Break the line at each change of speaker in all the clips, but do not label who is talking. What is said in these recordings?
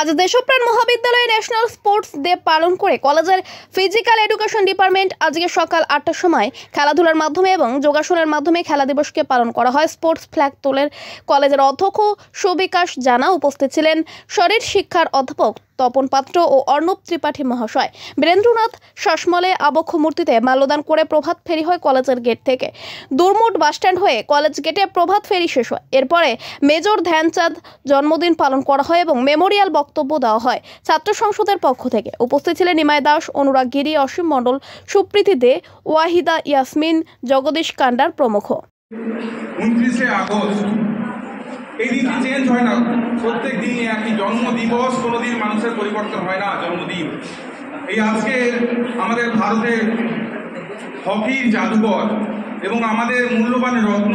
আজ দেশপ্রাণ মহাবিদ্যালয়ে national sports day পালন করে কলেজের ফিজিক্যাল এডুকেশন ডিপার্টমেন্ট আজকে সকাল ৮টার সময় খেলাধুলার মাধ্যমে এবং যোগাসনের মাধ্যমে খেলা দিবসকে পালন করা হয়। স্পোর্টস ফ্ল্যাগ তোলের কলেজের অধ্যক্ষ সুবিকাশ জানা, উপস্থিত ছিলেন শরীর শিক্ষার অধ্যাপক তপন পাত্র ও অর্ণব ত্রিপাঠী মহাশয়। বীরেন্দ্রনাথ শাসমলে আবক্ষ মূর্তিতে মাল্যদান করে প্রভাত ফেরি হয় কলেজের গেট থেকে। দুর্মুট বাসস্ট্যান্ড হয়ে কলেজ গেটে প্রভাত ফেরি শেষ হয়। এরপরে মেজর ধ্যানচাঁদ জন্মদিন পালন করা হয় এবং মেমোরিয়াল বক্তব্য দেওয়া হয় ছাত্র সংসদের পক্ষ থেকে। উপস্থিত ছিলেন নিমাই দাস, অনুরাগ গিরি, অসীম মণ্ডল, সুপ্রীতি দে, ওয়াহিদা ইয়াসমিন, জগদীশ কান্ডার প্রমুখ।
29শে আগস্ট এই দিনটি চেঞ্জ হয় না, প্রত্যেক দিনই একই জন্মদিবস, কোনোদিন মানুষের পরিবর্তন হয় না জন্মদিন। এই আজকে আমাদের ভারতের হকির জাদুকর এবং আমাদের মূল্যবান রত্ন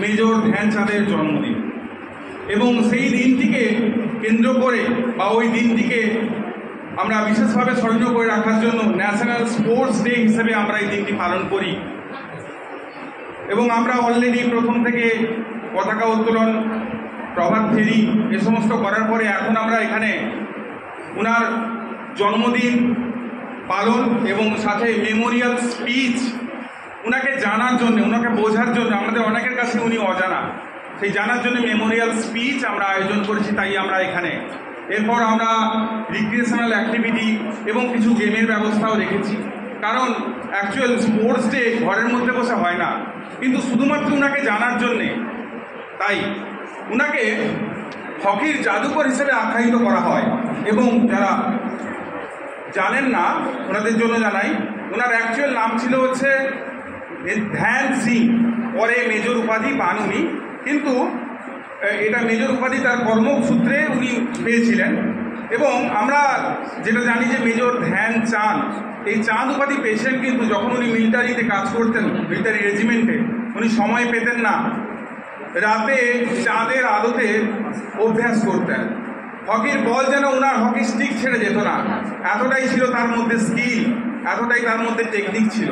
মেজর ধ্যানচাঁদের জন্মদিন, এবং সেই দিনটিকে কেন্দ্র করে বা ওই দিনটিকে আমরা বিশেষভাবে স্মরণীয় করে রাখার জন্য ন্যাশনাল স্পোর্টস ডে হিসেবে আমরা এই দিনটি পালন করি। এবং আমরা অলরেডি প্রথম থেকে পতাকা উত্তোলন, প্রভাত ফেরি এ সমস্ত করার পরে এখন আমরা এখানে ওনার জন্মদিন পালন এবং সাথে মেমোরিয়াল স্পিচ, ওনাকে জানার জন্য, ওনাকে বোঝার জন্য, আমাদের অনেকের কাছে উনি অজানা, সেই জানার জন্য মেমোরিয়াল স্পিচ আমরা আয়োজন করেছি। তাই আমরা এখানে এরপর আমরা রিক্রিয়েশনাল অ্যাক্টিভিটি এবং কিছু গেমের ব্যবস্থাও রেখেছি, কারণ অ্যাকচুয়াল স্পোর্টস ডে ঘরের মধ্যে বসে হয় না, কিন্তু শুধুমাত্র ওনাকে জানার জন্যে। তাই ওনাকে হকির জাদুকর হিসেবে আখ্যায়িত করা হয়। এবং যারা জানেন না ওনাদের জন্য জানাই, ওনার অ্যাকচুয়াল নাম ছিল হচ্ছে ধ্যান সিং, পরে মেজর উপাধি পান উনি, কিন্তু এটা মেজর উপাধি তার কর্মসূত্রে উনি পেয়েছিলেন। এবং আমরা যেটা জানি যে মেজর ধ্যানচাঁদ এই চাঁদ উপাধি পেয়েছিলেন, কিন্তু যখন উনি মিলিটারিতে কাজ করতেন, মিলিটারি রেজিমেন্টে, উনি সময় পেতেন না, রাতে চাঁদের আলোতে অভ্যাস করতেন। হকির বল যেন ওনার হকি স্টিক ছেড়ে যেত না, এতটাই ছিল তার মধ্যে স্কিল, এতটাই তার মধ্যে টেকনিক ছিল।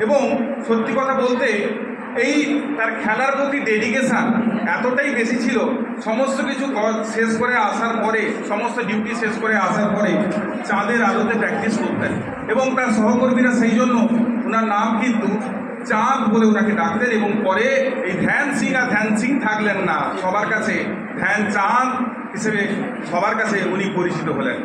এবং সত্যি কথা বলতে এই তার খেলার প্রতি ডেডিকেশান এতটাই বেশি ছিল, সমস্ত কিছু শেষ করে আসার পরে, সমস্ত ডিউটি শেষ করে আসার পরে চাঁদের আলোতে প্র্যাকটিস করতেন। এবং তার সহকর্মীরা সেই জন্য ওনার নাম কিন্তু চাঁদ বলে ওনাকে ডাকতেন। এবং পরে এই ধ্যান সিং আর ধ্যান সিং থাকলেন না, সবার কাছে ধ্যানচাঁদ হিসেবে সবার কাছে উনি পরিচিত হলেন।